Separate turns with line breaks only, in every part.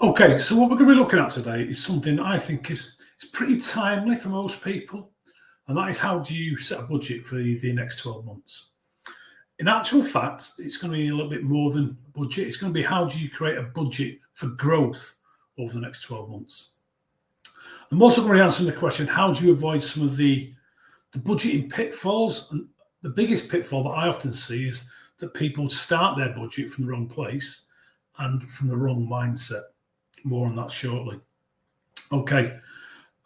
Okay, so what we're going to be looking at today is something I think is pretty timely for most people, and that is how do you set a budget for the next 12 months. In actual fact, it's going to be a little bit more than a budget. It's going to be how do you create a budget for growth over the next 12 months. I'm also going to be answering the question, how do you avoid some of the budgeting pitfalls? And the biggest pitfall that I often see is that people start their budget from the wrong place and from the wrong mindset. More on that shortly. Okay,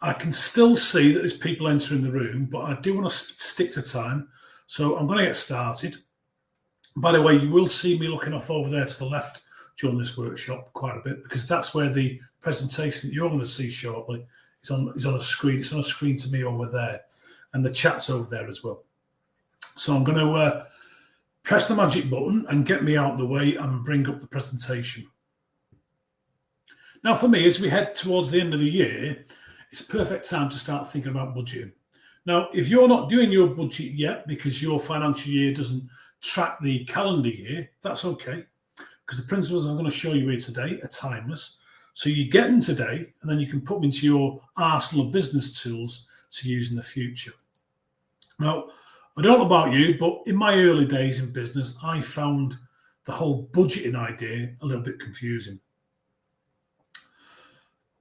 I can still see that there's people entering the room, but I do want to stick to time. So I'm going to get started. By the way, you will see me looking off over there to the left during this workshop quite a bit, because that's where the presentation that you're going to see shortly is on a screen. It's on a screen to me over there, and the chat's over there as well. So I'm going to press the magic button and get me out of the way and bring up the presentation. Now, for me, as we head towards the end of the year, it's a perfect time to start thinking about budgeting. Now, if you're not doing your budget yet because your financial year doesn't track the calendar year, that's okay, because the principles I'm going to show you here today are timeless. So you get them today, and then you can put them into your arsenal of business tools to use in the future. Now, I don't know about you, but in my early days in business, I found the whole budgeting idea a little bit confusing.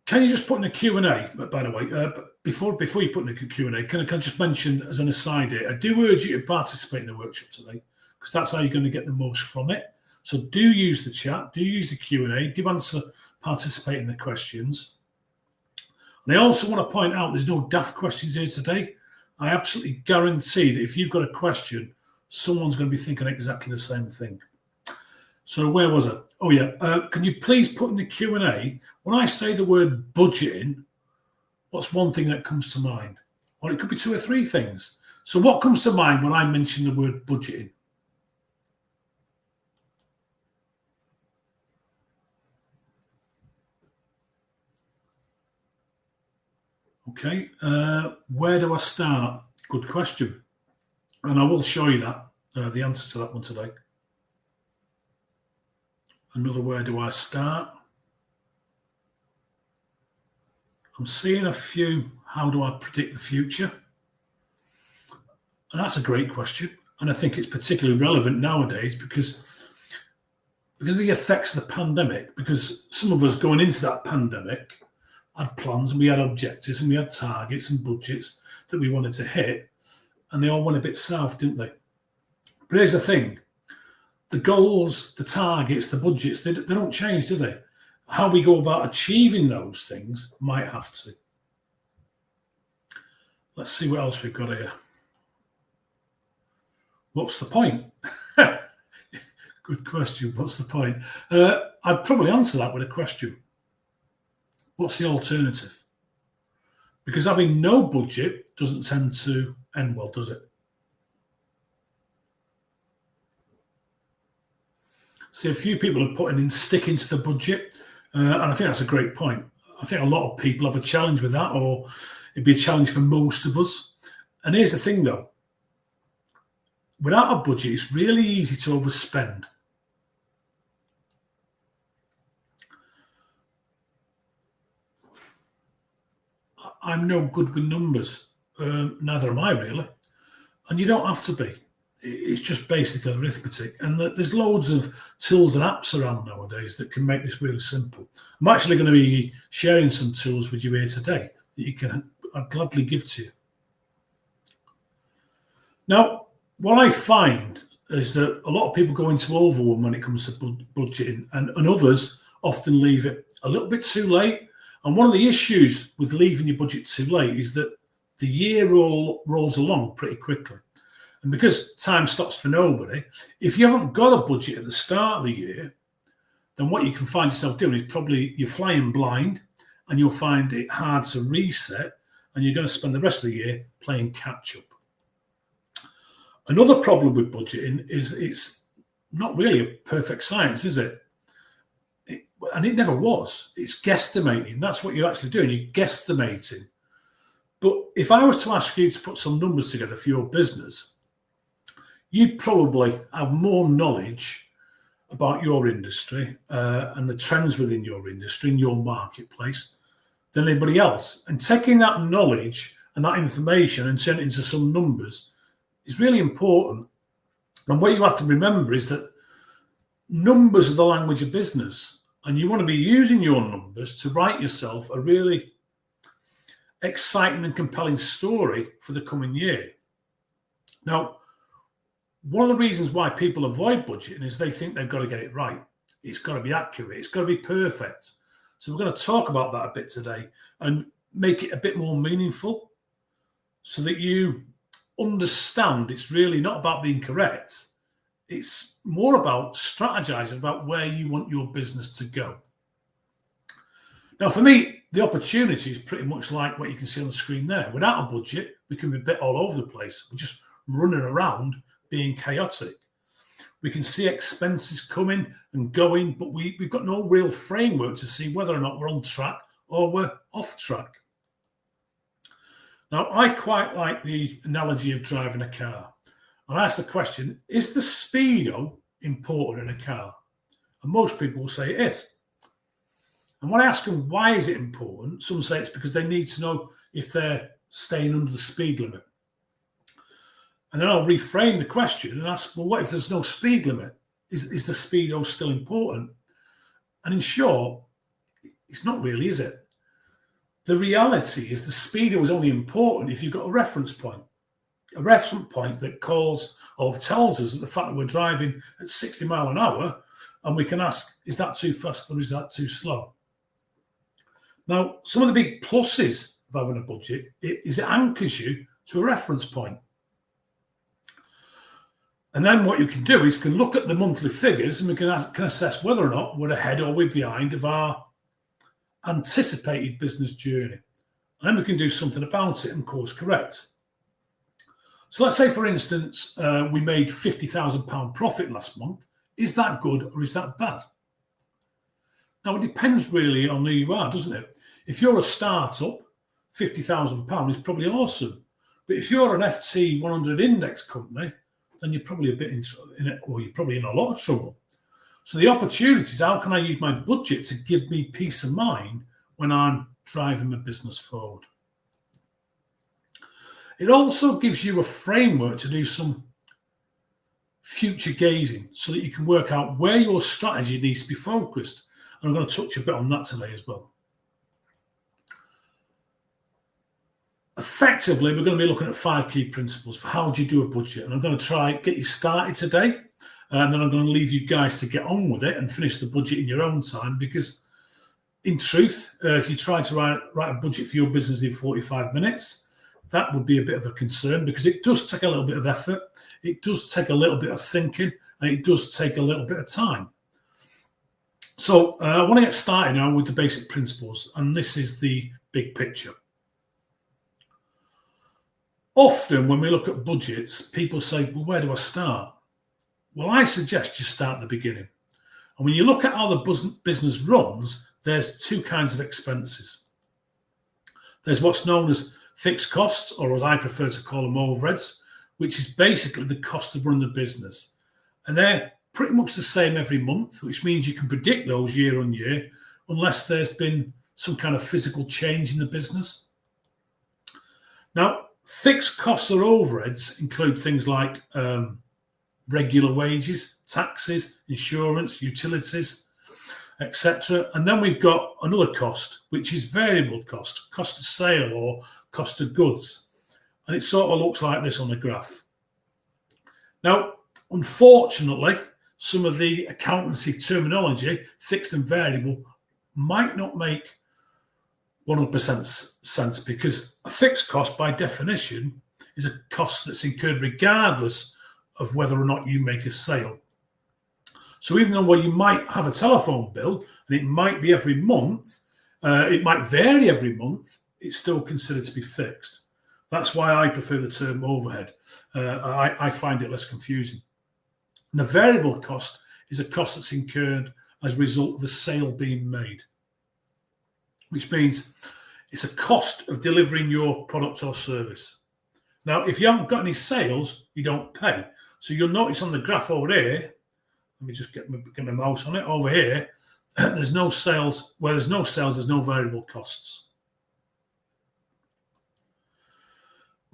Can you just put in a Q&A, by the way, before you put in the Q&A, can I just mention as an aside here, I do urge you to participate in the workshop today, because that's how you're going to get the most from it. So do use the chat, do use the Q&A, do participate in the questions. And I also want to point out there's no daft questions here today. I absolutely guarantee that if you've got a question, someone's going to be thinking exactly the same thing. So where was it? Oh, yeah. Can you please put in the Q&A, when I say the word budgeting, what's one thing that comes to mind? Or it could be two or three things. So what comes to mind when I mention the word budgeting? Okay. Where do I start? Good question. And I will show you that, the answer to that one today. Another, where do I start? I'm seeing a few, how do I predict the future? And that's a great question. And I think it's particularly relevant nowadays because of the effects of the pandemic, because some of us going into that pandemic had plans and we had objectives and we had targets and budgets that we wanted to hit, and they all went a bit south, didn't they? But here's the thing. The goals, the targets, the budgets, they don't change, do they? How we go about achieving those things might have to. Let's see what else we've got here. What's the point? Good question. What's the point? I'd probably answer that with a question. What's the alternative? Because having no budget doesn't tend to end well, does it? See, a few people are putting in sticking to the budget, and I think that's a great point. I think a lot of people have a challenge with that, or it'd be a challenge for most of us. And here's the thing, though. Without a budget, it's really easy to overspend. I'm no good with numbers. Neither am I, really. And you don't have to be. It's just basic arithmetic. And there's loads of tools and apps around nowadays that can make this really simple. I'm actually going to be sharing some tools with you here today that I'd gladly give to you. Now, what I find is that a lot of people go into overwhelm when it comes to budgeting, and others often leave it a little bit too late. And one of the issues with leaving your budget too late is that the year rolls along pretty quickly. And because time stops for nobody, if you haven't got a budget at the start of the year, then what you can find yourself doing is probably you're flying blind, and you'll find it hard to reset, and you're going to spend the rest of the year playing catch up. Another problem with budgeting is it's not really a perfect science, is it? And it never was. It's guesstimating. That's what you're actually doing. You're guesstimating. But if I was to ask you to put some numbers together for your business, you'd probably have more knowledge about your industry and the trends within your industry and your marketplace than anybody else. And taking that knowledge and that information and turning it into some numbers is really important. And what you have to remember is that numbers are the language of business, and you want to be using your numbers to write yourself a really exciting and compelling story for the coming year. Now, one of the reasons why people avoid budgeting is they think they've got to get it right. It's got to be accurate. It's got to be perfect. So we're going to talk about that a bit today and make it a bit more meaningful so that you understand it's really not about being correct. It's more about strategizing about where you want your business to go. Now, for me, the opportunity is pretty much like what you can see on the screen there. Without a budget, we can be a bit all over the place. We're just running around being chaotic. We can see expenses coming and going, but we've got no real framework to see whether or not we're on track or we're off track. Now, I quite like the analogy of driving a car. I ask the question, is the speedo important in a car? And most people will say it is. And when I ask them why is it important, some say it's because they need to know if they're staying under the speed limit. And then I'll reframe the question and ask, well, what if there's no speed limit? Is the speedo still important? And in short, it's not really, is it? The reality is the speedo is only important if you've got a reference point that calls or tells us that the fact that we're driving at 60 miles an hour, and we can ask, is that too fast or is that too slow? Now, some of the big pluses of having a budget is it anchors you to a reference point. And then what you can do is you can look at the monthly figures and we can assess whether or not we're ahead or we're behind of our anticipated business journey. And then we can do something about it and course correct. So let's say, for instance, we made £50,000 profit last month. Is that good or is that bad? Now, it depends really on who you are, doesn't it? If you're a startup, £50,000 is probably awesome. But if you're an FT 100 index company, then you're probably a bit in it, or you're probably in a lot of trouble. So the opportunity is, how can I use my budget to give me peace of mind when I'm driving my business forward? It also gives you a framework to do some future gazing so that you can work out where your strategy needs to be focused. And I'm going to touch a bit on that today as well. Effectively, we're going to be looking at 5 key principles for how do you do a budget. And I'm going to try get you started today. And then I'm going to leave you guys to get on with it and finish the budget in your own time. Because in truth, if you try to write a budget for your business in 45 minutes, that would be a bit of a concern because it does take a little bit of effort. It does take a little bit of thinking and it does take a little bit of time. So I want to get started now with the basic principles. And this is the big picture. Often when we look at budgets, people say, well, where do I start? Well, I suggest you start at the beginning. And when you look at how the business runs, there's 2 kinds of expenses. There's what's known as fixed costs, or as I prefer to call them, overheads, which is basically the cost of running the business. And they're pretty much the same every month, which means you can predict those year on year, unless there's been some kind of physical change in the business. Now, fixed costs or overheads include things like regular wages, taxes, insurance, utilities, etc. And then we've got another cost, which is variable cost of sale or cost of goods. And it sort of looks like this on the graph. Now, unfortunately, some of the accountancy terminology, fixed and variable, might not make 100% sense because a fixed cost by definition is a cost that's incurred regardless of whether or not you make a sale. So even though you might have a telephone bill and it might be every month, it might vary every month, it's still considered to be fixed. That's why I prefer the term overhead. I find it less confusing. And the variable cost is a cost that's incurred as a result of the sale being made, which means it's a cost of delivering your product or service. Now, if you haven't got any sales, you don't pay. So you'll notice on the graph over here Let me just get my mouse on it. Over here, there's no sales. Where there's no sales, there's no variable costs.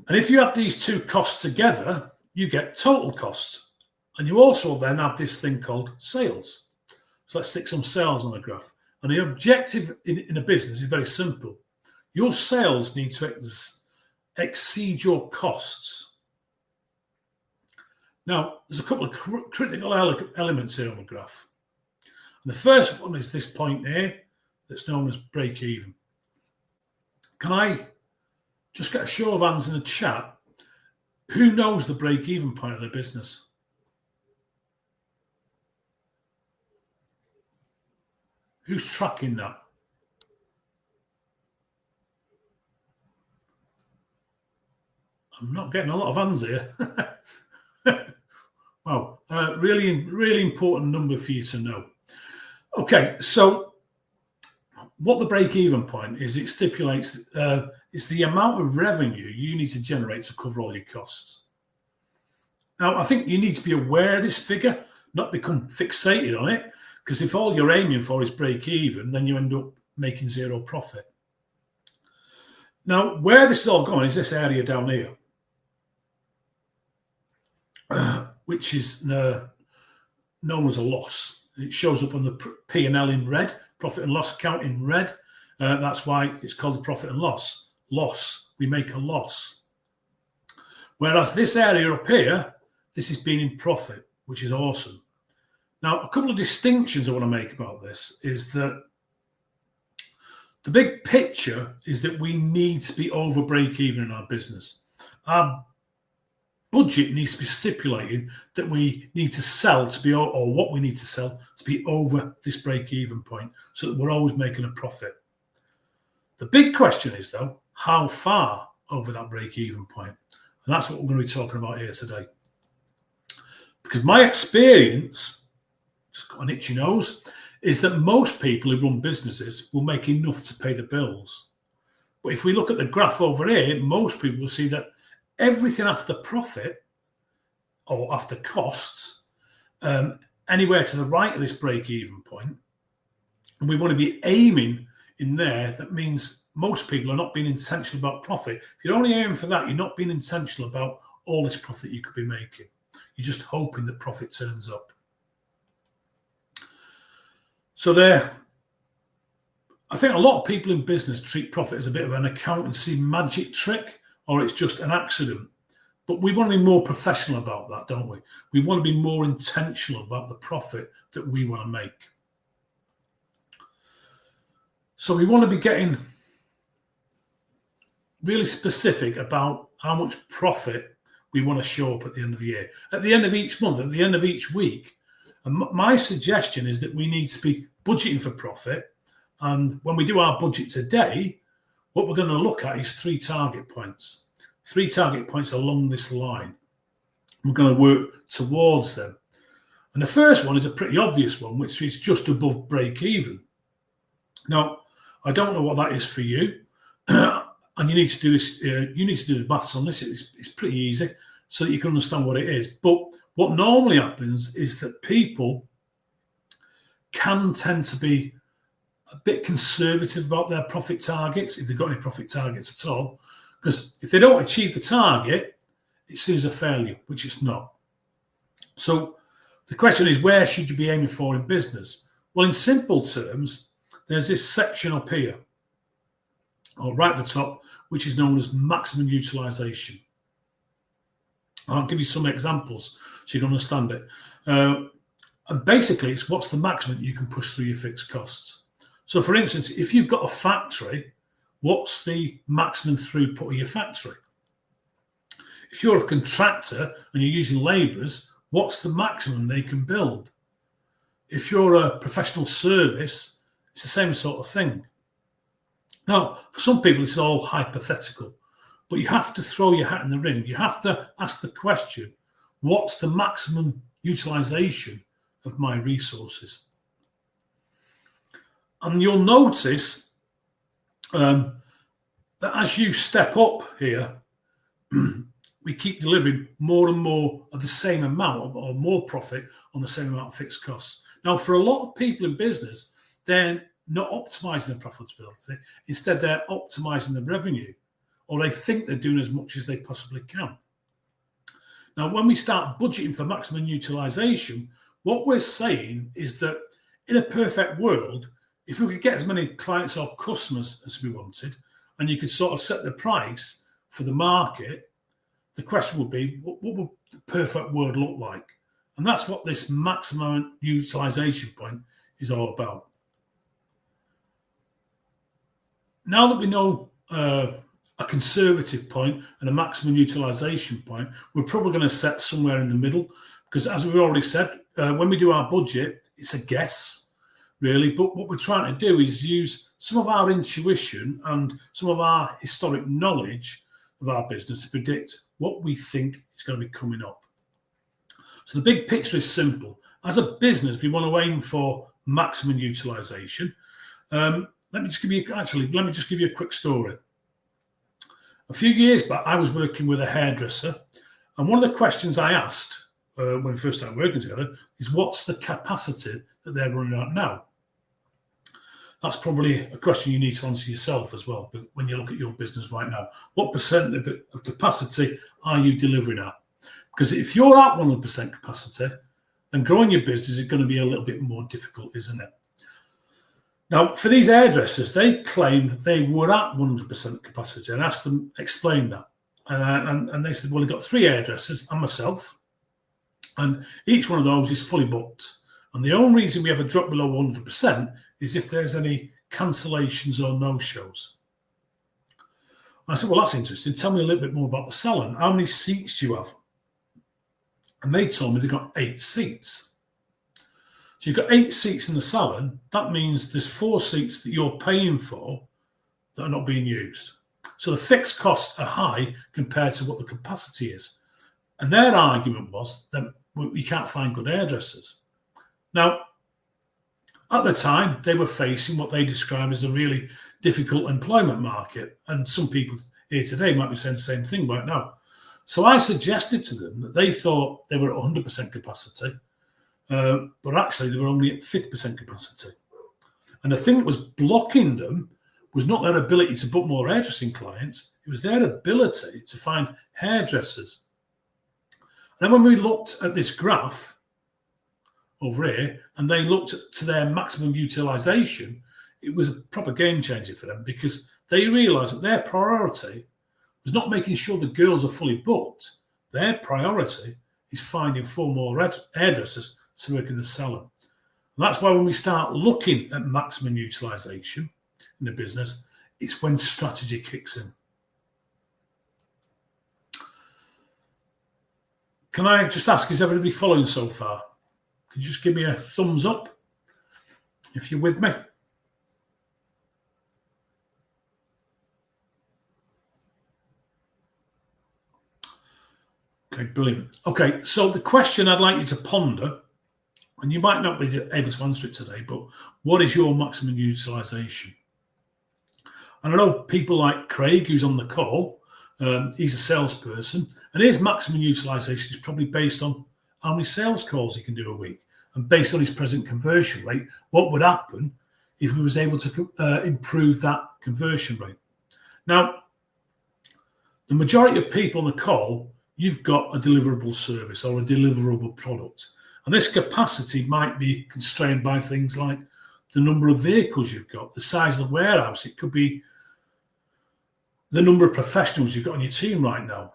And if you add these two costs together, you get total costs. And you also then have this thing called sales. So let's stick some sales on the graph. And the objective in a business is very simple. Your sales need to exceed your costs. Now, there's a couple of critical elements here on the graph. And the first one is this point here that's known as break even. Can I just get a show of hands in the chat? Who knows the break even point of their business? Who's tracking that? I'm not getting a lot of hands here. Wow, really important number for you to know. Okay, so what the break-even point is, it stipulates is the amount of revenue you need to generate to cover all your costs. Now, I think you need to be aware of this figure, not become fixated on it, because if all you're aiming for is break-even, then you end up making zero profit. Now, where this is all going is this area down here, which is known as a loss. It shows up on the P&L in red, profit and loss account in red. That's why it's called the profit and loss. Loss, we make a loss. Whereas this area up here, this has been in profit, which is awesome. Now, a couple of distinctions I want to make about this is that the big picture is that we need to be over break even in our business. Our budget needs to be stipulated that we need to sell to be, or what we need to sell to be over this break even point, so that we're always making a profit. The big question is, though, how far over that break even point? And that's what we're going to be talking about here today. Because my experience, just got an itchy nose, is that most people who run businesses will make enough to pay the bills. But if we look at the graph over here, most people will see that everything after profit or after costs, anywhere to the right of this break-even point, and we want to be aiming in there. That means most people are not being intentional about profit. If you're only aiming for that, you're not being intentional about all this profit you could be making. You're just hoping that profit turns up. So I think a lot of people in business treat profit as a bit of an accountancy magic trick, or it's just an accident. But we want to be more professional about that, don't we? We want to be more intentional about the profit that we want to make. So we want to be getting really specific about how much profit we want to show up at the end of the year, at the end of each month, at the end of each week. And my suggestion is that we need to be budgeting for profit. And when we do our budget today, what we're going to look at is 3 target points. 3 target points along this line. We're going to work towards them. And the first one is a pretty obvious one, which is just above break even. Now, I don't know what that is for you. And you need to do this. You need to do the maths on this. It's pretty easy, so that you can understand what it is. But what normally happens is that people can tend to be a bit conservative about their profit targets, if they've got any profit targets at all. Because if they don't achieve the target, it's seen as a failure, which it's not. So the question is, where should you be aiming for in business? Well, in simple terms, there's this section up here, or right at the top, which is known as maximum utilization. I'll give you some examples so you can understand it. And basically, it's what's the maximum you can push through your fixed costs. So, for instance, if you've got a factory, what's the maximum throughput of your factory? If you're a contractor and you're using labourers, what's the maximum they can build? If you're a professional service, it's the same sort of thing. Now, for some people, it's all hypothetical, but you have to throw your hat in the ring. You have to ask the question, what's the maximum utilization of my resources? And you'll notice that as you step up here, we keep delivering more and more of the same amount or more profit on the same amount of fixed costs. Now, for a lot of people in business, they're not optimizing their profitability. Instead, they're optimizing the revenue, or they think they're doing as much as they possibly can. Now, when we start budgeting for maximum utilization, what we're saying is that in a perfect world, if we could get as many clients or customers as we wanted, and you could sort of set the price for the market, the question would be, what would the perfect world look like? And that's what this maximum utilization point is all about. Now that we know a conservative point and a maximum utilization point, we're probably going to set somewhere in the middle, because as we've already said, when we do our budget, it's a guess, really. But what we're trying to do is use some of our intuition and some of our historic knowledge of our business to predict what we think is going to be coming up. So the big picture is simple. As a business, we want to aim for maximum utilization. Let me just give you a quick story. A few years back, I was working with a hairdresser, and one of the questions I asked when we first started working together is, what's the capacity that they're running at now? That's probably a question you need to answer yourself as well when you look at your business right now. What percent of capacity are you delivering at? Because if you're at 100% capacity, then growing your business is going to be a little bit more difficult, isn't it? Now, for these hairdressers, they claimed they were at 100% capacity, and asked them explain that. And they said, well, we've got 3 hairdressers and myself, and each one of those is fully booked. And the only reason we ever drop below 100% is if there's any cancellations or no-shows. I said, well, that's interesting. Tell me a little bit more about the salon. How many seats do you have? And they told me they've got 8 seats. So you've got 8 seats in the salon. That means there's 4 seats that you're paying for that are not being used. So the fixed costs are high compared to what the capacity is. And their argument was that we can't find good hairdressers. Now, at the time, they were facing what they described as a really difficult employment market. And some people here today might be saying the same thing right now. So I suggested to them that they thought they were at 100% capacity, but actually they were only at 50% capacity. And the thing that was blocking them was not their ability to book more hairdressing clients, it was their ability to find hairdressers. And then when we looked at this graph over here, and they looked to their maximum utilization, it was a proper game changer for them, because they realized that their priority was not making sure the girls are fully booked. Their priority is finding 4 more hairdressers to work in the salon. And that's why when we start looking at maximum utilization in the business, it's when strategy kicks in. Can I just ask, is everybody following so far? Could you just give me a thumbs up if you're with me? Okay, brilliant. Okay, so the question I'd like you to ponder, and you might not be able to answer it today, but what is your maximum utilization? And I know people like Craig, who's on the call, he's a salesperson, and his maximum utilization is probably based on how many sales calls he can do a week. And based on his present conversion rate, what would happen if he was able to improve that conversion rate? Now, the majority of people on the call, you've got a deliverable service or a deliverable product. And this capacity might be constrained by things like the number of vehicles you've got, the size of the warehouse. It could be the number of professionals you've got on your team right now.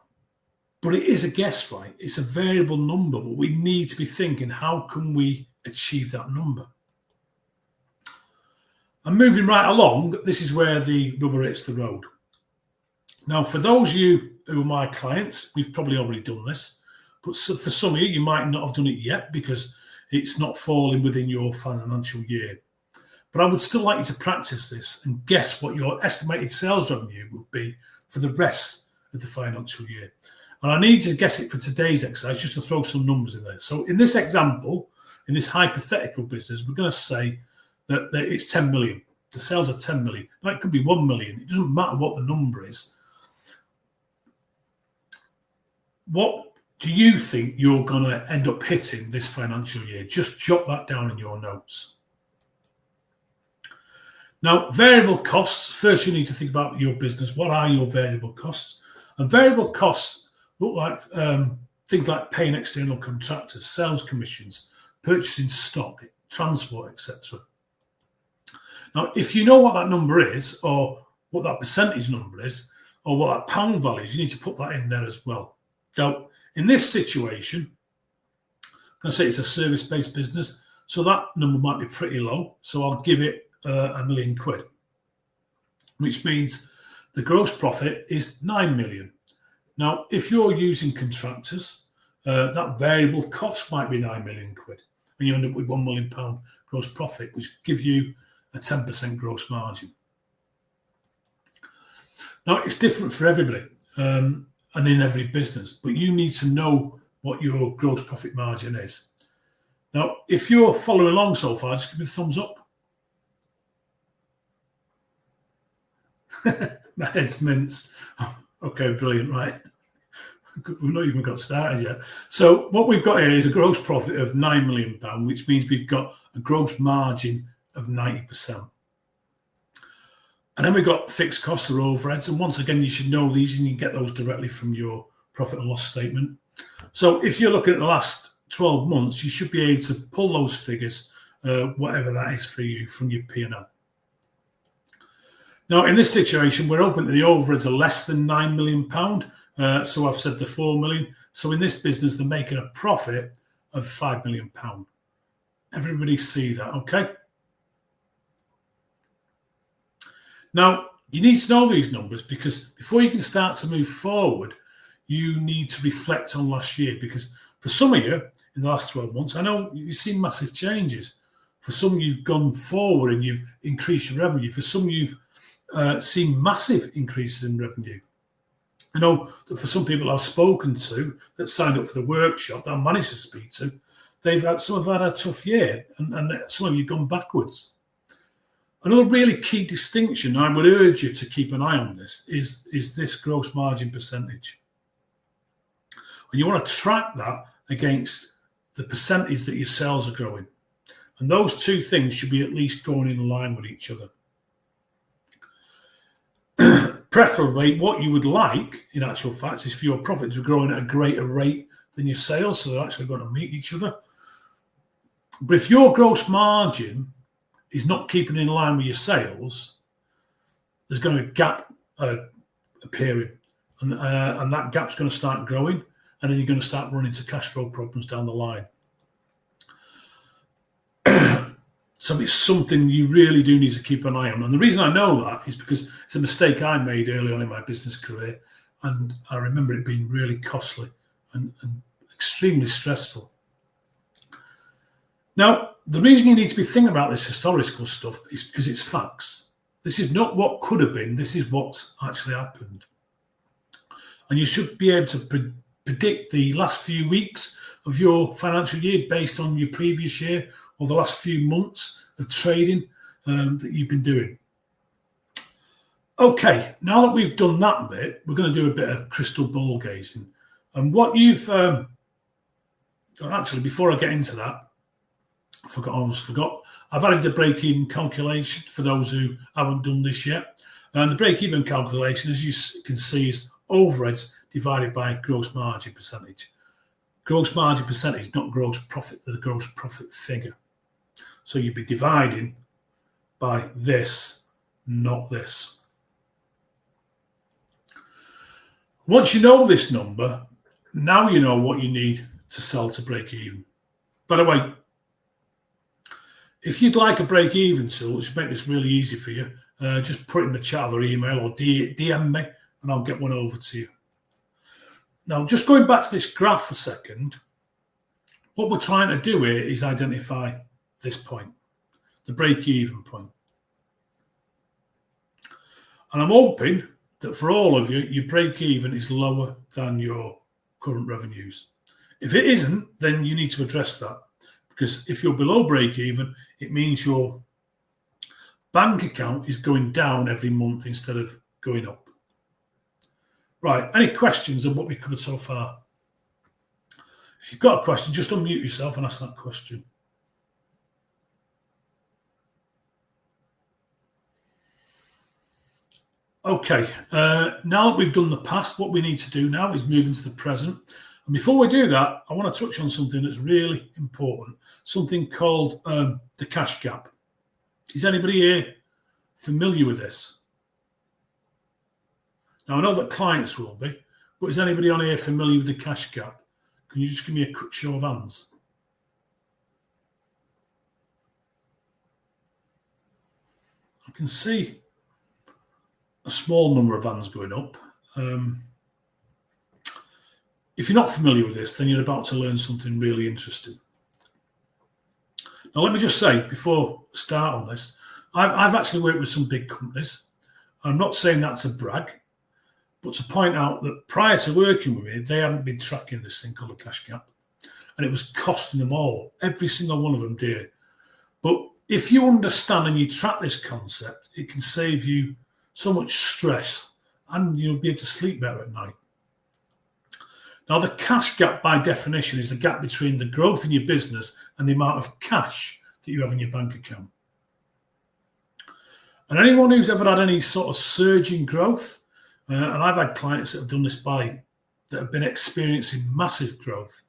But it is a guess, right? It's a variable number, but we need to be thinking, how can we achieve that number? And moving right along, this is where the rubber hits the road. Now, for those of you who are my clients, we've probably already done this, but for some of you, you might not have done it yet because it's not falling within your financial year. But I would still like you to practice this and guess what your estimated sales revenue would be for the rest of the financial year. And I need to guess it for today's exercise, just to throw some numbers in there. So in this example, in this hypothetical business, we're going to say that it's 10 million. The sales are 10 million. Now, it could be 1 million. It doesn't matter what the number is. what do you think you're going to end up hitting this financial year? Just jot that down in your notes. Now, variable costs. First, you need to think about your business. What are your variable costs? And variable costs look like things like paying external contractors, sales commissions, purchasing stock, transport, etc. Now, if you know what that number is, or what that percentage number is, or what that pound value is, you need to put that in there as well. Now, in this situation, I'm going to say it's a service-based business, so that number might be pretty low. So I'll give it £1 million, which means the gross profit is 9 million. Now, if you're using contractors, that variable cost might be 9 million quid, and you end up with £1 million gross profit, which gives you a 10% gross margin. Now, it's different for everybody and in every business, but you need to know what your gross profit margin is. Now, if you're following along so far, just give me a thumbs up. My head's minced. Okay, brilliant, right. We've not even got started yet. So what we've got here is a gross profit of £9 million, which means we've got a gross margin of 90%. And then we've got fixed costs or overheads. And once again, you should know these and you can get those directly from your profit and loss statement. So if you're looking at the last 12 months, you should be able to pull those figures, whatever that is for you, from your P&L. Now, in this situation, we're hoping that the overheads are less than £9 million. So I've said the 4 million. So in this business, they're making a profit of £5 million. Everybody see that, okay? Now, you need to know these numbers because before you can start to move forward, you need to reflect on last year, because for some of you, in the last 12 months, I know you've seen massive changes. For some, you've gone forward and you've increased your revenue. For some, you've seen massive increases in revenue. I know that for some people I've spoken to that signed up for the workshop that I managed to speak to, some have had a tough year, and some of you have gone backwards. Another really key distinction, I would urge you to keep an eye on this, is this gross margin percentage. And you want to track that against the percentage that your sales are growing. And those two things should be at least growing in line with each other. Preferably, what you would like, in actual fact, is for your profit to grow at a greater rate than your sales, so they're actually going to meet each other. But if your gross margin is not keeping in line with your sales, there's going to be a gap appearing, and that gap's going to start growing, and then you're going to start running into cash flow problems down the line. So it's something you really do need to keep an eye on. And the reason I know that is because it's a mistake I made early on in my business career, and I remember it being really costly and extremely stressful. Now, the reason you need to be thinking about this historical stuff is because it's facts. This is not what could have been. This is what's actually happened. And you should be able to predict the last few weeks of your financial year based on your previous year or the last few months of trading that you've been doing. Okay, now that we've done that bit, we're going to do a bit of crystal ball gazing. And what you've... actually, before I get into that, I almost forgot. I've added the break-even calculation for those who haven't done this yet. And the break-even calculation, as you can see, is overheads divided by gross margin percentage. Gross margin percentage, not gross profit, the gross profit figure. So you'd be dividing by this, not this. Once you know this number, now you know what you need to sell to break even. By the way, if you'd like a break even tool, which will make this really easy for you, just put it in the chat or email or DM me and I'll get one over to you. Now, just going back to this graph a second, what we're trying to do here is identify this point, the break-even point. And I'm hoping that for all of you, your break-even is lower than your current revenues. If it isn't, then you need to address that. Because if you're below break-even, it means your bank account is going down every month instead of going up. Right, any questions on what we've covered so far? If you've got a question, just unmute yourself and ask that question. Okay, now that we've done the past, what we need to do now is move into the present. And before we do that, I want to touch on something that's really important, something called the cash gap. Is anybody here familiar with this? Now, I know that clients will be, but is anybody on here familiar with the cash gap? Can you just give me a quick show of hands? I can see a small number of hands going up. If you're not familiar with this, then you're about to learn something really interesting. Now, let me just say, before I start on this, I've actually worked with some big companies. I'm not saying that's a brag, but to point out that prior to working with me, they hadn't been tracking this thing called a cash gap. And it was costing them all, every single one of them dear. But if you understand and you track this concept, it can save you so much stress and you'll be able to sleep better at night. Now, the cash gap, by definition, is the gap between the growth in your business and the amount of cash that you have in your bank account. And anyone who's ever had any sort of surge in growth, and I've had clients that have done this that have been experiencing massive growth,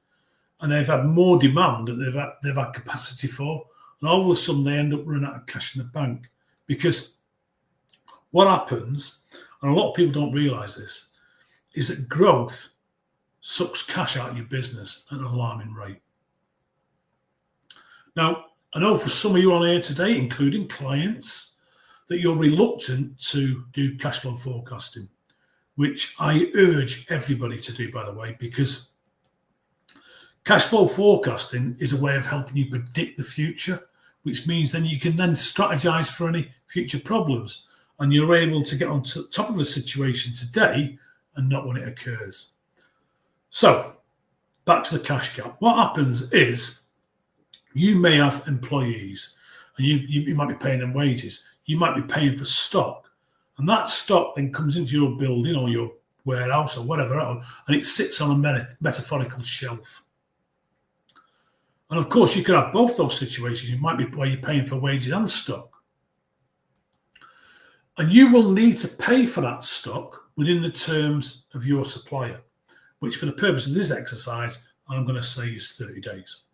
and they've had more demand than they've had capacity for, and all of a sudden they end up running out of cash in the bank. Because what happens, and a lot of people don't realise this, is that growth sucks cash out of your business at an alarming rate. Now, I know for some of you on here today, including clients, that you're reluctant to do cash flow forecasting, which I urge everybody to do, by the way, because cash flow forecasting is a way of helping you predict the future, which means then you can then strategize for any future problems, and you're able to get on top of a situation today and not when it occurs. So, back to the cash gap. What happens is you may have employees and you might be paying them wages. You might be paying for stock. And that stock then comes into your building or your warehouse or whatever, and it sits on a metaphorical shelf. And of course, you could have both those situations. You might be where you're paying for wages and stock. And you will need to pay for that stock within the terms of your supplier, which for the purpose of this exercise, I'm going to say is 30 days.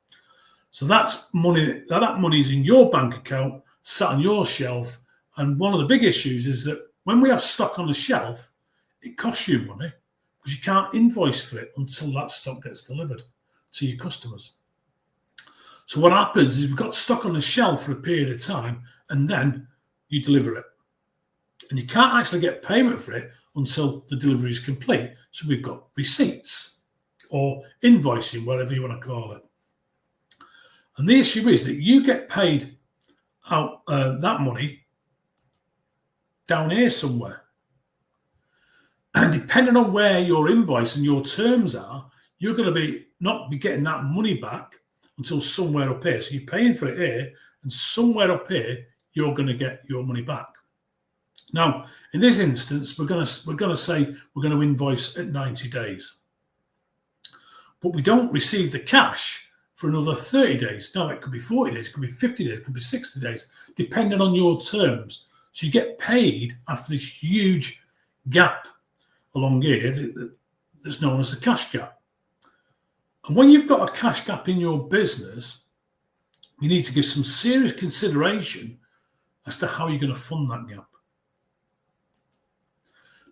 So that's money, that money is in your bank account, sat on your shelf. And one of the big issues is that when we have stock on the shelf, it costs you money because you can't invoice for it until that stock gets delivered to your customers. So what happens is we've got stock on the shelf for a period of time and then you deliver it. And you can't actually get payment for it until the delivery is complete. So we've got receipts or invoicing, whatever you want to call it. And the issue is that you get paid out that money down here somewhere. And depending on where your invoice and your terms are, you're going to not be getting that money back until somewhere up here. So you're paying for it here, and somewhere up here, you're going to get your money back. Now, in this instance, we're going to say we're going to invoice at 90 days. But we don't receive the cash for another 30 days. No, it could be 40 days, it could be 50 days, it could be 60 days, depending on your terms. So you get paid after this huge gap along here that's known as the cash gap. And when you've got a cash gap in your business, you need to give some serious consideration as to how you're going to fund that gap.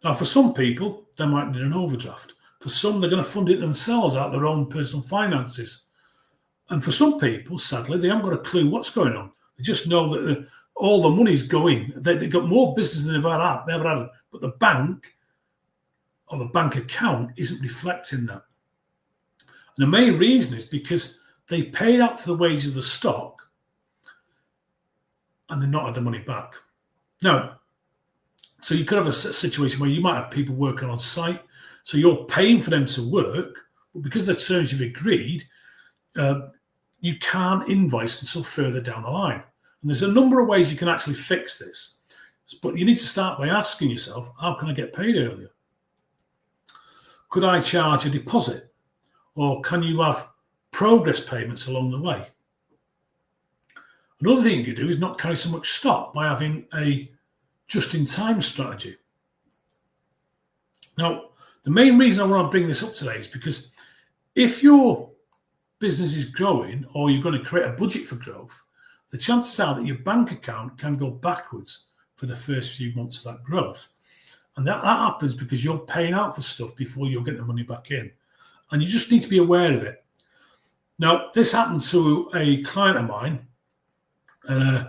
Now, for some people, they might need an overdraft. For some, they're going to fund it themselves out of their own personal finances. And for some people, sadly, they haven't got a clue what's going on. They just know that all the money's going. They've got more business than they've ever had. But the bank or the bank account isn't reflecting that. And the main reason is because they paid out for the wages of the stock and they've not had the money back. Now, so you could have a situation where you might have people working on site. So you're paying for them to work, but because of the terms you've agreed, you can't invoice until further down the line. And there's a number of ways you can actually fix this. But you need to start by asking yourself, how can I get paid earlier? Could I charge a deposit? Or can you have progress payments along the way. Another thing you can do is not carry so much stock by having a just-in-time strategy. Now, the main reason I want to bring this up today is because if your business is growing or you're going to create a budget for growth, the chances are that your bank account can go backwards for the first few months of that growth. And that happens because you're paying out for stuff before you're getting the money back in. And you just need to be aware of it. Now, this happened to a client of mine, and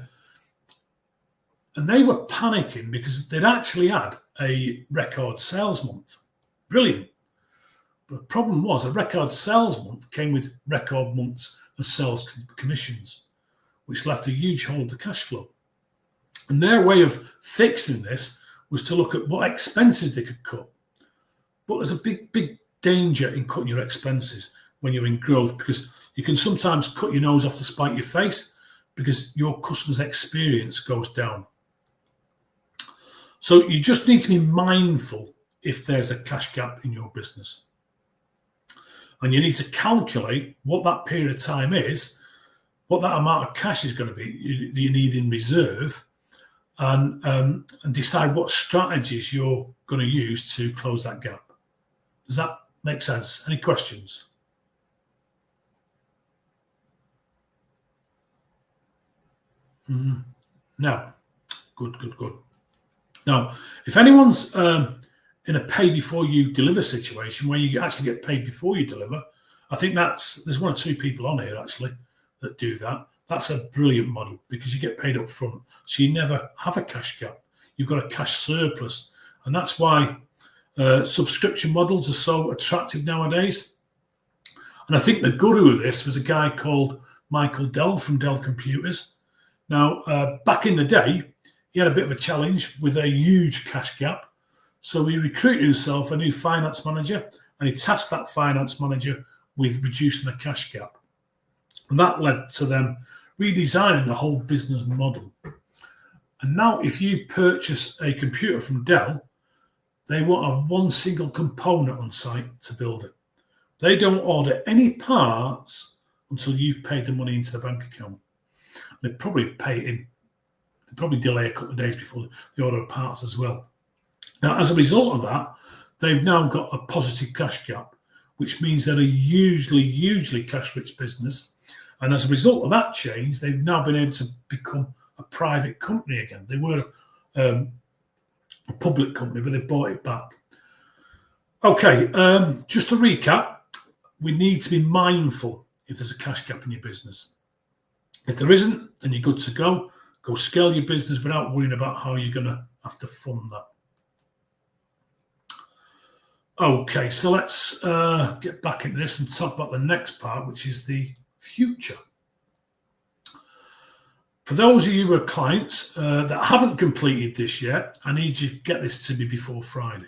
they were panicking because they'd actually had a record sales month. Brilliant. But the problem was a record sales month came with record months of sales commissions, which left a huge hole in the cash flow. And their way of fixing this was to look at what expenses they could cut. But there's a big danger in cutting your expenses when you're in growth, because you can sometimes cut your nose off to spite your face because your customer's experience goes down. So you just need to be mindful if there's a cash gap in your business. And you need to calculate what that period of time is, what that amount of cash is going to be that you need in reserve, and decide what strategies you're going to use to close that gap. Does that make sense? Any questions? No. Good. Now, if anyone's in a pay before you deliver situation where you actually get paid before you deliver, I think there's one or two people on here actually that do that. That's a brilliant model because you get paid up front. So you never have a cash gap. You've got a cash surplus. And that's why subscription models are so attractive nowadays. And I think the guru of this was a guy called Michael Dell from Dell Computers. Now, back in the day, he had a bit of a challenge with a huge cash gap. So he recruited himself a new finance manager, and he tasked that finance manager with reducing the cash gap. And that led to them redesigning the whole business model. And now if you purchase a computer from Dell, they won't have one single component on site to build it. They don't order any parts until you've paid the money into the bank account. They probably pay it in. They probably delay a couple of days before the order of parts as well. Now, as a result of that, they've now got a positive cash gap, which means they're a hugely cash-rich business. And as a result of that change, they've now been able to become a private company again. They were a public company, but they bought it back. Okay, just to recap, we need to be mindful if there's a cash gap in your business. If there isn't, then you're good to go. Go scale your business without worrying about how you're going to have to fund that. Okay, so let's get back into this and talk about the next part, which is the future. For those of you who are clients that haven't completed this yet, I need you to get this to me before Friday,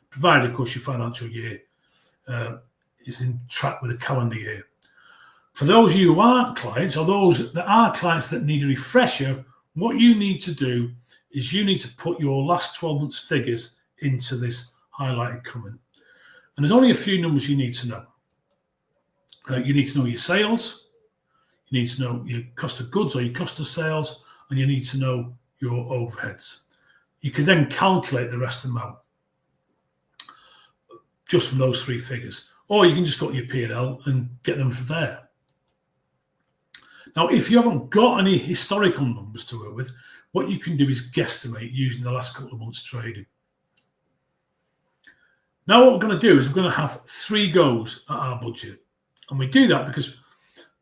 provided, of course, your financial year is in track with the calendar year. For those of you who aren't clients, or those that are clients that need a refresher, what you need to do is you need to put your last 12 months figures into this highlighted comment. And there's only a few numbers you need to know. You need to know your sales, you need to know your cost of goods or your cost of sales, and you need to know your overheads. You can then calculate the rest of them out just from those three figures. Or you can just go to your P&L and get them from there. Now, if you haven't got any historical numbers to work with, what you can do is guesstimate using the last couple of months' trading. Now, what we're going to do is we're going to have 3 goes at our budget. And we do that because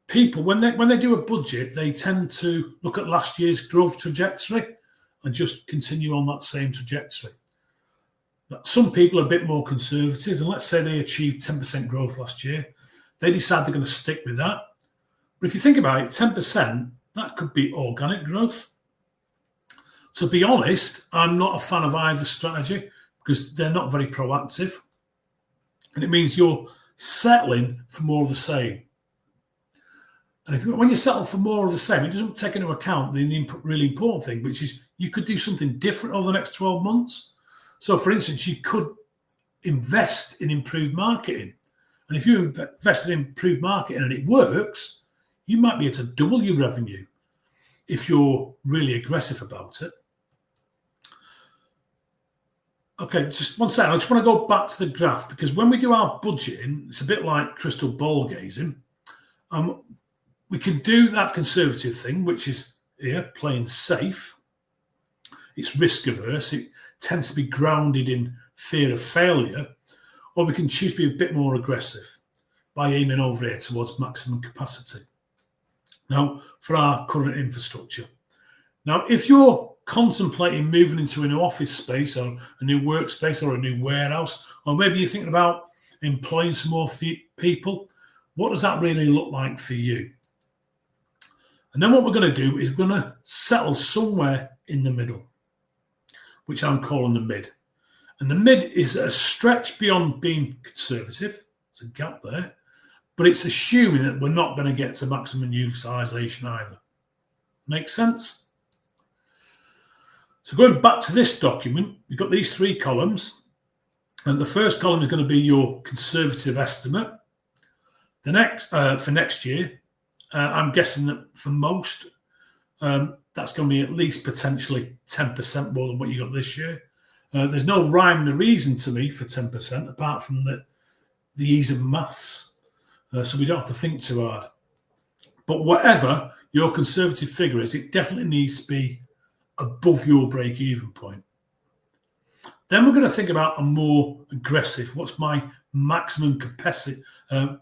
people, when they do a budget, they tend to look at last year's growth trajectory and just continue on that same trajectory. But some people are a bit more conservative, and let's say they achieved 10% growth last year. They decide they're going to stick with that. But if you think about it, 10%, that could be organic growth. To be honest, I'm not a fan of either strategy because they're not very proactive. And it means you're settling for more of the same. And when you settle for more of the same, it doesn't take into account the really important thing, which is you could do something different over the next 12 months. So, for instance, you could invest in improved marketing. And And if you invested in improved marketing and it works, you might be able to double your revenue if you're really aggressive about it. Okay, just one second. I just want to go back to the graph, because when we do our budgeting, it's a bit like crystal ball gazing. We can do that conservative thing, which is here, playing safe. It's risk averse. It tends to be grounded in fear of failure. Or we can choose to be a bit more aggressive by aiming over here towards maximum capacity. Now, for our current infrastructure. Now, if you're contemplating moving into a new office space or a new workspace or a new warehouse, or maybe you're thinking about employing some more people, what does that really look like for you? And then what we're going to do is we're going to settle somewhere in the middle, which I'm calling the mid. And the mid is a stretch beyond being conservative. There's a gap there. But it's assuming that we're not going to get to maximum utilisation either. Make sense? So going back to this document, we've got these three columns. And the first column is going to be your conservative estimate. The next, for next year, I'm guessing that for most, that's going to be at least potentially 10% more than what you got this year. There's no rhyme or reason to me for 10%, apart from the ease of maths. So we don't have to think too hard. But whatever your conservative figure is, it definitely needs to be above your break-even point. Then we're going to think about a more aggressive, what's my maximum capacity? And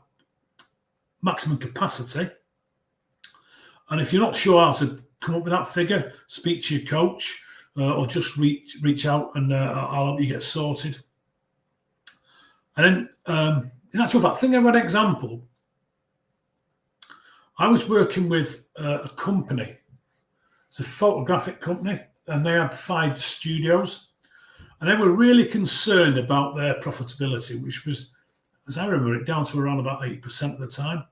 if you're not sure how to come up with that figure, speak to your coach or just reach out and I'll help you get sorted. And then, in actual fact, think of an example. I was working with a company. It's a photographic company, and they had 5 studios. And they were really concerned about their profitability, which was, as I remember it, down to around about 8% at the time.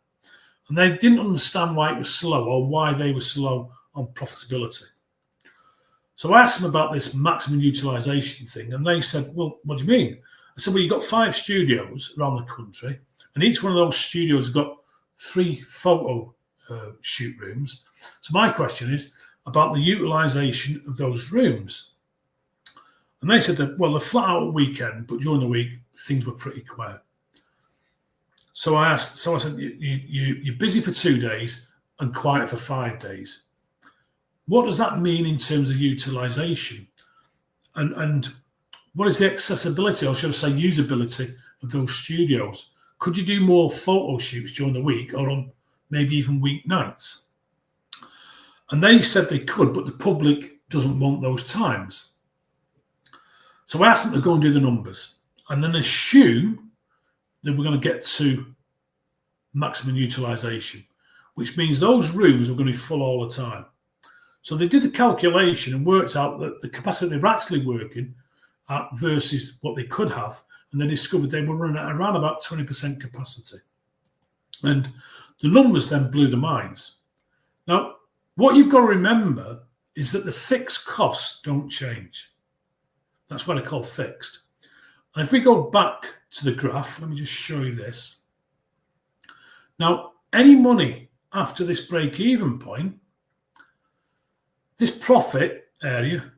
And they didn't understand why it was slow or why they were slow on profitability. So I asked them about this maximum utilization thing, and they said, well, what do you mean? I said, well, you've got 5 studios around the country, and each one of those studios has got 3 photo shoot rooms. So my question is about the utilization of those rooms. And they said that, well, they're flat out at weekend, but during the week, things were pretty quiet. So I said, you're busy for 2 days and quiet for 5 days. What does that mean in terms of utilization? And what is the accessibility, or should I say usability, of those studios? Could you do more photo shoots during the week or on maybe even weeknights? And they said they could, but the public doesn't want those times. So I asked them to go and do the numbers and then assume that we're going to get to maximum utilization, which means those rooms are going to be full all the time. So they did the calculation and worked out that the capacity they were actually working at versus what they could have, and they discovered they were running at around about 20% capacity. And the numbers then blew their minds. Now, what you've got to remember is that the fixed costs don't change. That's what I call fixed. And if we go back to the graph, let me just show you this. Now, any money after this break-even point, this profit area,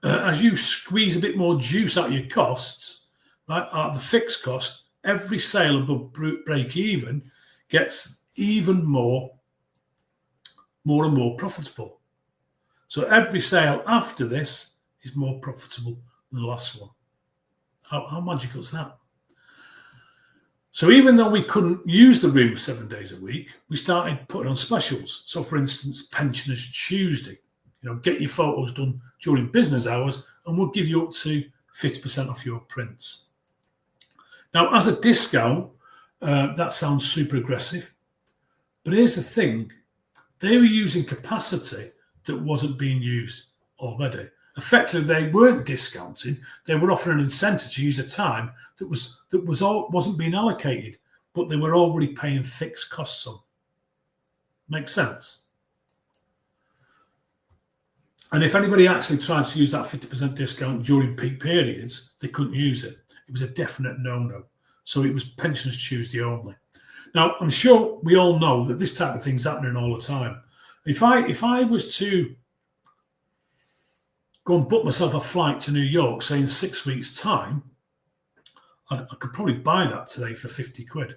as you squeeze a bit more juice out of your costs, right, out of the fixed cost, every sale above break-even gets even more and more profitable. So every sale after this is more profitable than the last one. How magical is that? So even though we couldn't use the room 7 days a week, we started putting on specials. So for instance, Pensioners Tuesday, get your photos done during business hours and we'll give you up to 50% off your prints. Now, as a discount, that sounds super aggressive. But here's the thing. They were using capacity that wasn't being used already. Effectively, they weren't discounting. They were offering an incentive to use a time that wasn't being allocated, but they were already paying fixed costs on. Makes sense? And if anybody actually tried to use that 50% discount during peak periods, they couldn't use it. It was a definite no-no. So it was Pensioners Tuesday only. Now, I'm sure we all know that this type of thing's happening all the time. If I was to go and book myself a flight to New York, say in 6 weeks' time, I could probably buy that today for 50 quid.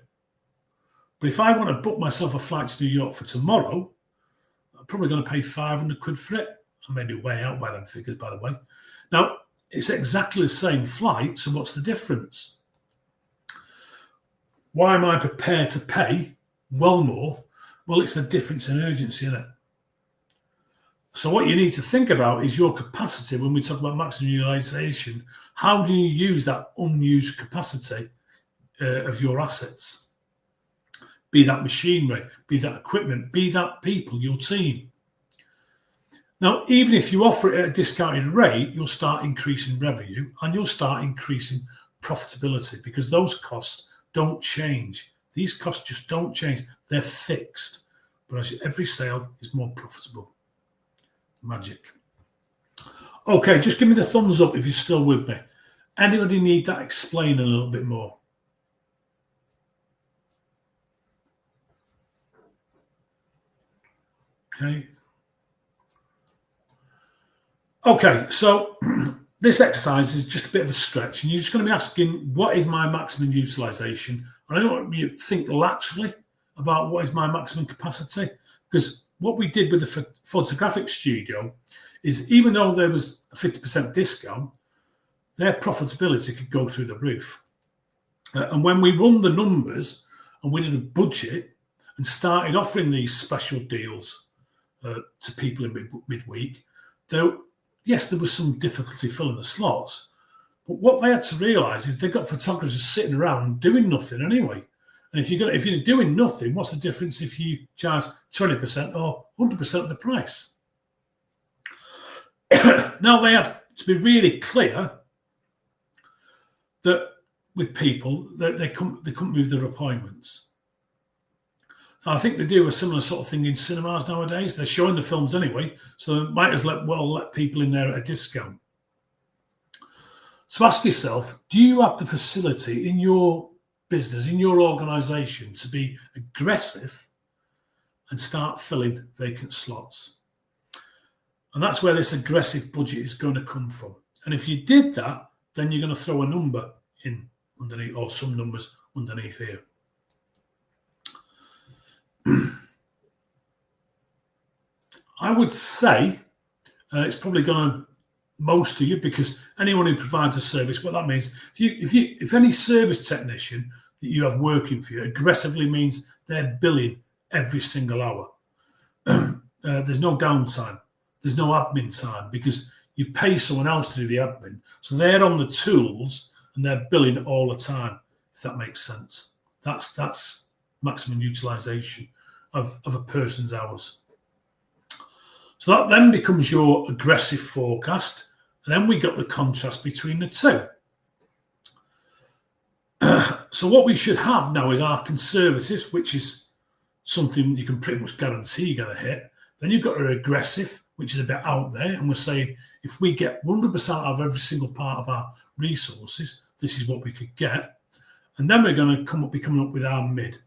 But if I want to book myself a flight to New York for tomorrow, I'm probably going to pay 500 quid for it. I may be way out by them figures, by the way. Now, it's exactly the same flight, so what's the difference? Why am I prepared to pay well more? Well, it's the difference in urgency, isn't it? So what you need to think about is your capacity. When we talk about maximum utilization, how do you use that unused capacity of your assets? Be that machinery, be that equipment, be that people, your team. Now, even if you offer it at a discounted rate, you'll start increasing revenue and you'll start increasing profitability because those costs don't change. These costs just don't change. They're fixed. But as every sale is more profitable. Magic. Okay, just give me the thumbs up if you're still with me. Anybody need that explained a little bit more? Okay, so this exercise is just a bit of a stretch, and you're just going to be asking, what is my maximum utilization? And I don't want you to think laterally about what is my maximum capacity, because what we did with the photographic studio is, even though there was a 50% discount, their profitability could go through the roof. And when we run the numbers and we did a budget and started offering these special deals to people in midweek, yes, there was some difficulty filling the slots. But what they had to realise is they've got photographers sitting around doing nothing anyway. And if you're doing nothing, what's the difference if you charge 20% or 100% of the price? Now, they had to be really clear that with people that they couldn't move their appointments. So I think they do a similar sort of thing in cinemas nowadays. They're showing the films anyway, so they might as well let people in there at a discount. So ask yourself, do you have the facility in your business, in your organisation, to be aggressive and start filling vacant slots? And that's where this aggressive budget is going to come from. And if you did that, then you're going to throw a number in underneath, or some numbers underneath here. I would say it's probably going to most of you, because anyone who provides a service, what that means, if any service technician that you have working for you aggressively means they're billing every single hour. There's no downtime. There's no admin time, because you pay someone else to do the admin. So they're on the tools and they're billing all the time, if that makes sense. That's maximum utilization of a person's hours. So that then becomes your aggressive forecast. And then we got the contrast between the two. So what we should have now is our conservative, which is something you can pretty much guarantee you're going to hit. Then you've got our aggressive, which is a bit out there. And we're saying, if we get 100% of every single part of our resources, this is what we could get. And then we're going to be coming up with our mid.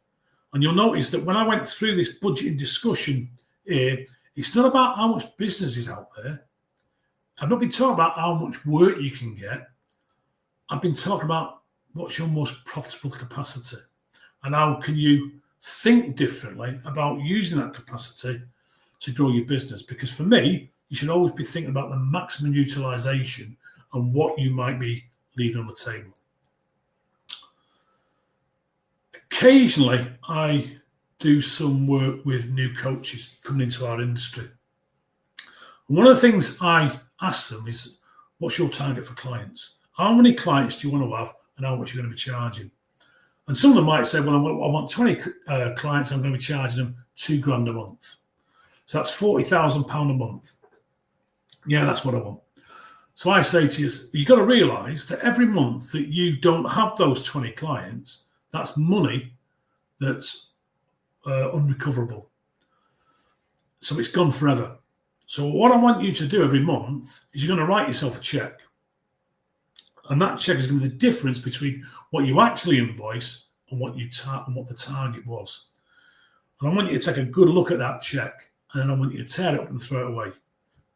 And you'll notice that when I went through this budgeting discussion here, it's not about how much business is out there. I've not been talking about how much work you can get. I've been talking about what's your most profitable capacity and how can you think differently about using that capacity to grow your business. Because for me, you should always be thinking about the maximum utilization and what you might be leaving on the table. Occasionally, I do some work with new coaches coming into our industry. And one of the things I ask them is, what's your target for clients? How many clients do you want to have and how much you're going to be charging? And some of them might say, well, I want 20 clients, I'm going to be charging them $2,000 a month. So that's £40,000 a month. Yeah, that's what I want. So I say to you, you've got to realise that every month that you don't have those 20 clients, that's money that's unrecoverable. So it's gone forever. So what I want you to do every month is you're going to write yourself a check. And that check is going to be the difference between what you actually invoice and what the target was. And I want you to take a good look at that check, and then I want you to tear it up and throw it away,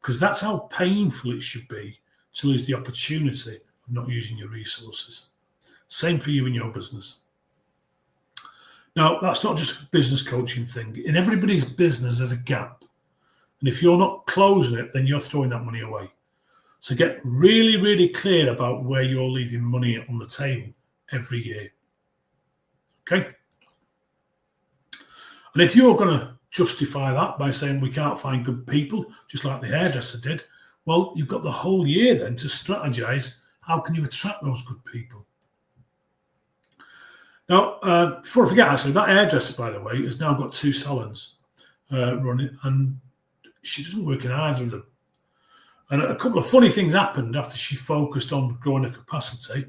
because that's how painful it should be to lose the opportunity of not using your resources. Same for you in your business. Now, that's not just a business coaching thing. In everybody's business, there's a gap. And if you're not closing it, then you're throwing that money away. So get really, really clear about where you're leaving money on the table every year. Okay? And if you're going to justify that by saying we can't find good people, just like the hairdresser did, well, you've got the whole year then to strategize how can you attract those good people. Now, before I forget, actually, that hairdresser, by the way, has now got 2 salons running, and she doesn't work in either of them. And a couple of funny things happened after she focused on growing her capacity,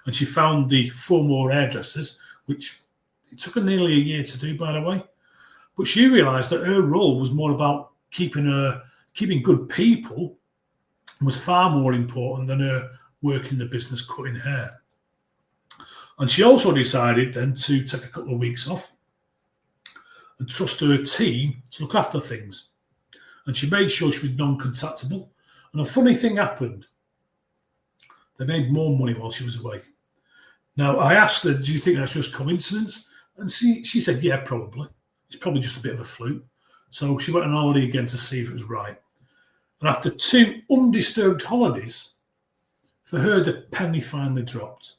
and she found the 4 more hairdressers, which it took her nearly a year to do, by the way. But she realised that her role was more about keeping good people was far more important than her working the business cutting hair. And she also decided then to take a couple of weeks off and trust her team to look after things. And she made sure she was non-contactable. And a funny thing happened. They made more money while she was away. Now, I asked her, do you think that's just coincidence? And she said, yeah, probably. It's probably just a bit of a fluke. So she went on holiday again to see if it was right. And after 2 undisturbed holidays, for her, the penny finally dropped.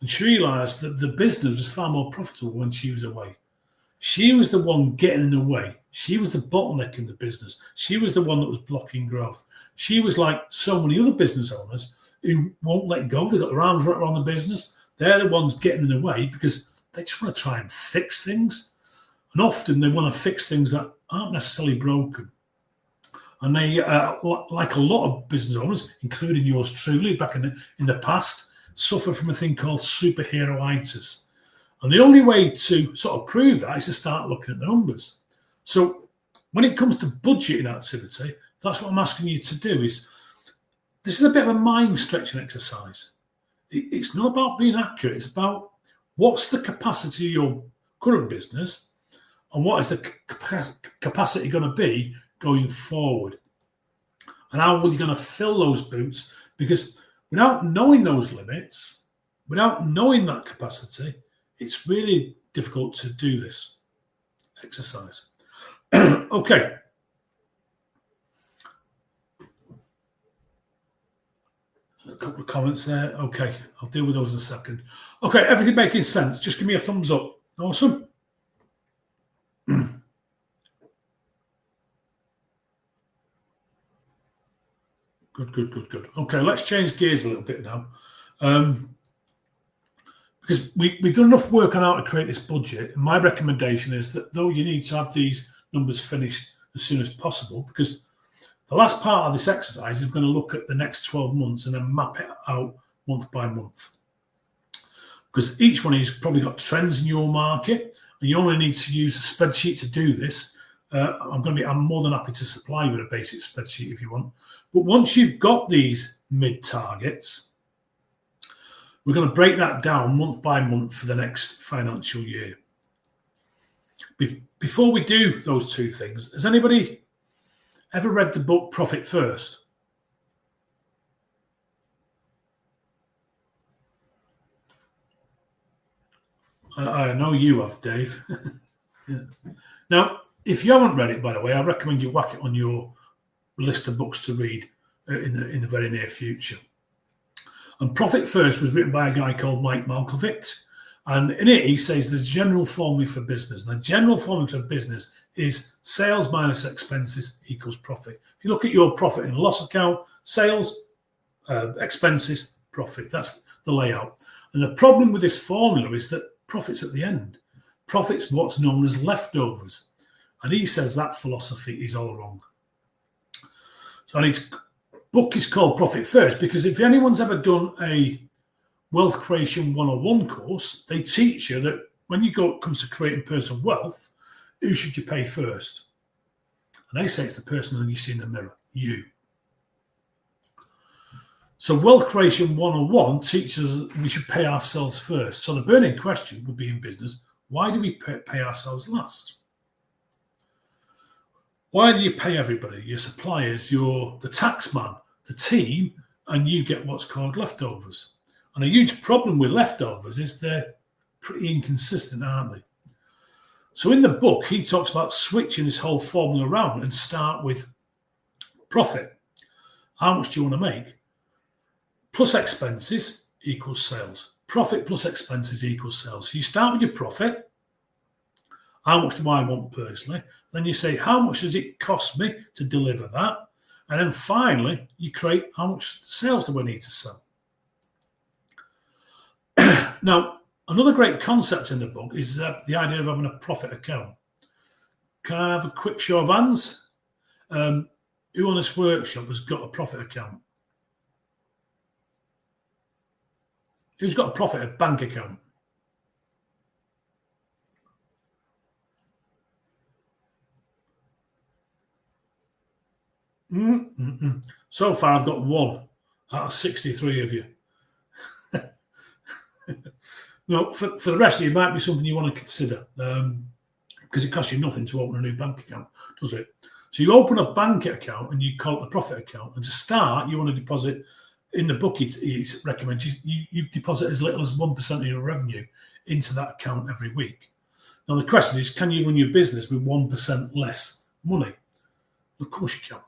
And she realised that the business was far more profitable when she was away. She was the one getting in the way. She was the bottleneck in the business. She was the one that was blocking growth. She was like so many other business owners who won't let go. They've got their arms right around the business. They're the ones getting in the way because they just want to try and fix things. And often they want to fix things that aren't necessarily broken. And they, like a lot of business owners, including yours truly, back in the past, suffer from a thing called superheroitis. And the only way to sort of prove that is to start looking at the numbers. So when it comes to budgeting activity, that's what I'm asking you to do. This is a bit of a mind-stretching exercise. It's not about being accurate. It's about what's the capacity of your current business and what is the capacity going to be going forward. And how are you going to fill those boots? Because without knowing those limits, without knowing that capacity, it's really difficult to do this exercise. Okay. A couple of comments there. Okay, I'll deal with those in a second. Okay, everything making sense. Just give me a thumbs up. Awesome. Good. Okay, let's change gears a little bit now. Because we've done enough work on how to create this budget. And my recommendation is that though you need to have these numbers finished as soon as possible, because the last part of this exercise is going to look at the next 12 months and then map it out month by month. Because each one of you's probably got trends in your market, and you only need to use a spreadsheet to do this. I'm more than happy to supply you with a basic spreadsheet if you want. But once you've got these mid targets, we're going to break that down month by month for the next financial year. Before we do those 2 things, has anybody ever read the book Profit First? I know you have, Dave. Yeah. Now, if you haven't read it, by the way, I recommend you whack it on your list of books to read in the very near future. And Profit First was written by a guy called Mike Malkovich. And in it, he says the general formula for business. And the general formula for business is sales minus expenses equals profit. If you look at your profit and loss account, sales, expenses, profit. That's the layout. And the problem with this formula is that profit's at the end. Profit's what's known as leftovers. And he says that philosophy is all wrong. So his book is called Profit First because if anyone's ever done a Wealth Creation 101 course, they teach you that when comes to creating personal wealth, who should you pay first? And they say it's the person that you see in the mirror, you. So Wealth Creation 101 teaches us we should pay ourselves first. So the burning question would be in business, why do we pay ourselves last? Why do you pay everybody, your suppliers, the tax man, the team, and you get what's called leftovers? And a huge problem with leftovers is they're pretty inconsistent, aren't they? So in the book, he talks about switching this whole formula around and start with profit. How much do you want to make? Plus expenses equals sales. Profit plus expenses equals sales. So you start with your profit. How much do I want personally? Then you say, how much does it cost me to deliver that? And then finally, you create how much sales do I need to sell? Now, another great concept in the book is the idea of having a profit account. Can I have a quick show of hands? Who on this workshop has got a profit account? Who's got a bank account? So far, I've got one out of 63 of you. No, for the rest of you, it might be something you want to consider because it costs you nothing to open a new bank account, does it? So you open a bank account and you call it a profit account. And to start, you want to deposit, in the book, it's recommended you deposit as little as 1% of your revenue into that account every week. Now, the question is, can you run your business with 1% less money? Of course you can.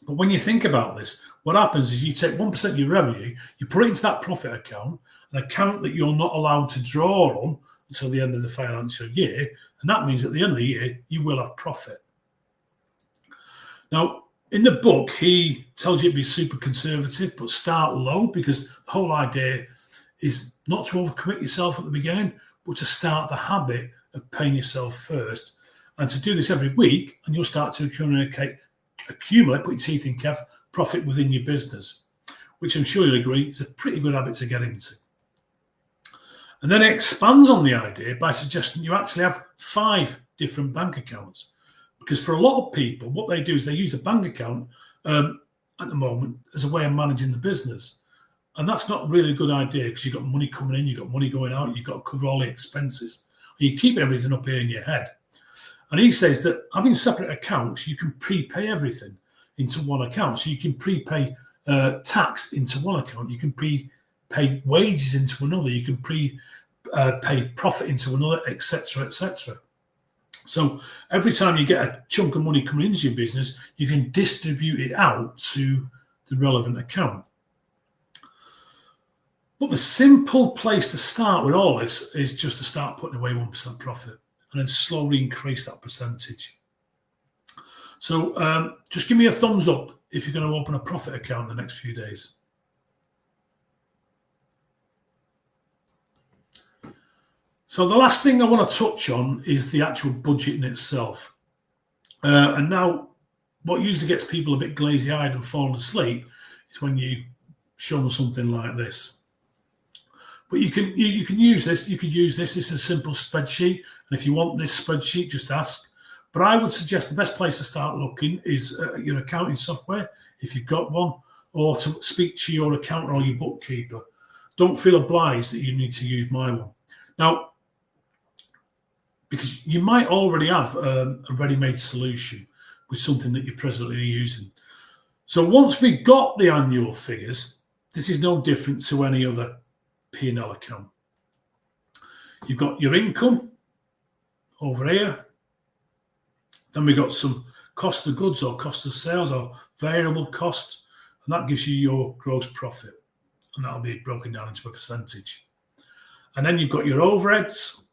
But when you think about this, what happens is you take 1% of your revenue, you put it into that profit account, an account that you're not allowed to draw on until the end of the financial year. And that means at the end of the year, you will have profit. Now, in the book, he tells you to be super conservative, but start low, because the whole idea is not to overcommit yourself at the beginning, but to start the habit of paying yourself first. And to do this every week, and you'll start to accumulate, put your teeth in, Kev, profit within your business, which I'm sure you'll agree is a pretty good habit to get into. And then it expands on the idea by suggesting you actually have 5 different bank accounts. Because for a lot of people, what they do is they use the bank account at the moment as a way of managing the business. And that's not really a good idea, because you've got money coming in, you've got money going out, you've got to cover all the expenses. And you keep everything up here in your head. And he says that having separate accounts, you can prepay everything into one account. So you can prepay tax into one account. You can prepay wages into another. You can pay profit into another, etc., etc. So every time you get a chunk of money coming into your business, you can distribute it out to the relevant account. But the simple place to start with all this is just to start putting away 1% profit and then slowly increase that percentage. So just give me a thumbs up if you're going to open a profit account in the next few days. So the last thing I want to touch on is the actual budget in itself. And now what usually gets people a bit glazy-eyed and falling asleep is when you show them something like this. But you can use this. You could use this. It's a simple spreadsheet. And if you want this spreadsheet, just ask. But I would suggest the best place to start looking is your accounting software, if you've got one, or to speak to your accountant or your bookkeeper. Don't feel obliged that you need to use my one. Now, because you might already have a ready-made solution with something that you're presently using. So once we've got the annual figures, this is no different to any other P&L account. You've got your income over here. Then we've got some cost of goods or cost of sales or variable costs, and that gives you your gross profit, and that'll be broken down into a percentage. And then you've got your overheads,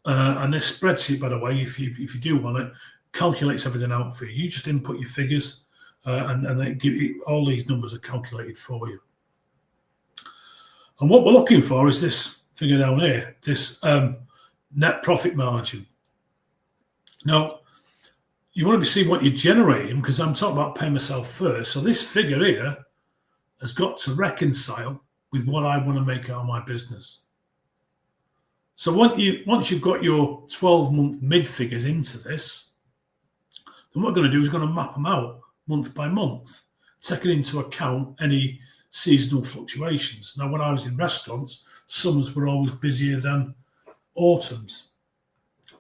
and this spreadsheet, by the way, if you do want it, calculates everything out for you. You just input your figures, and then all these numbers are calculated for you. And what we're looking for is this figure down here, this net profit margin. Now, you want to see what you're generating, because I'm talking about paying myself first. So this figure here has got to reconcile with what I want to make out of my business. So once you've got your 12-month mid figures into this, then what we're going to do is going to map them out month by month taking into account any seasonal fluctuations. Now, when I was in restaurants, summers were always busier than autumns.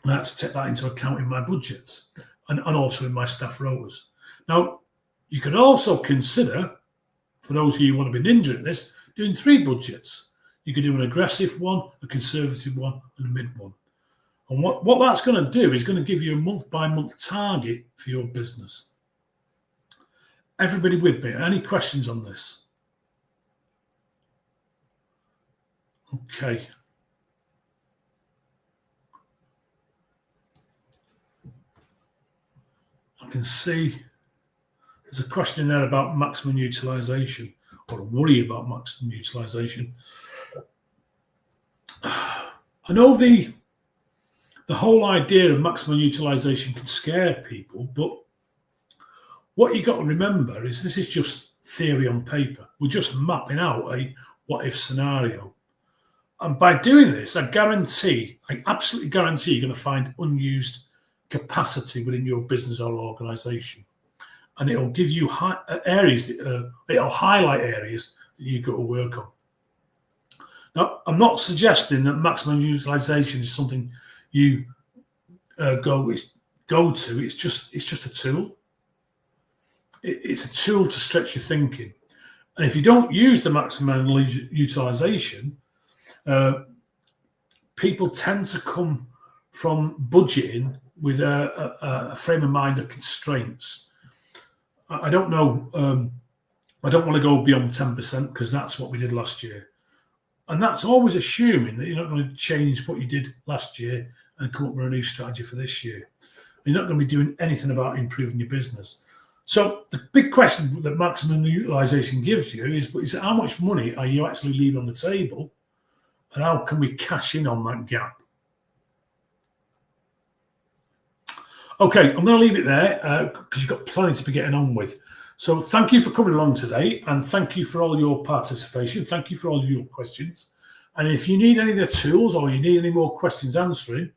And I had to take that into account in my budgets and also in my staff rotas. Now, you could also consider, for those of you who want to be ninja at this, doing 3 budgets. You could do an aggressive one, a conservative one, and a mid one. And what that's going to do is going to give you a month-by-month target for your business. Everybody with me? Any questions on this? Okay. I can see there's a question there about maximum utilization, or a worry about maximum utilization. I know the whole idea of maximum utilization can scare people, but what you got to remember is this is just theory on paper. We're just mapping out a what-if scenario. And by doing this, I absolutely guarantee you're going to find unused capacity within your business or organization. And it'll give you areas, it'll highlight areas that you've got to work on. Now, I'm not suggesting that maximum utilization is something you go to. It's just a tool. It's a tool to stretch your thinking. And if you don't use the maximum utilization, people tend to come from budgeting with a frame of mind of constraints. I don't know. I don't want to go beyond 10% because that's what we did last year. And that's always assuming that you're not going to change what you did last year and come up with a new strategy for this year. You're not going to be doing anything about improving your business. So the big question that maximum utilization gives you is how much money are you actually leaving on the table, and how can we cash in on that gap? Okay, I'm going to leave it there because you've got plenty to be getting on with. So thank you for coming along today, and thank you for all your participation. Thank you for all your questions. And if you need any of the tools or you need any more questions answering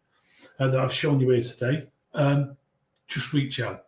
that I've shown you here today, just reach out.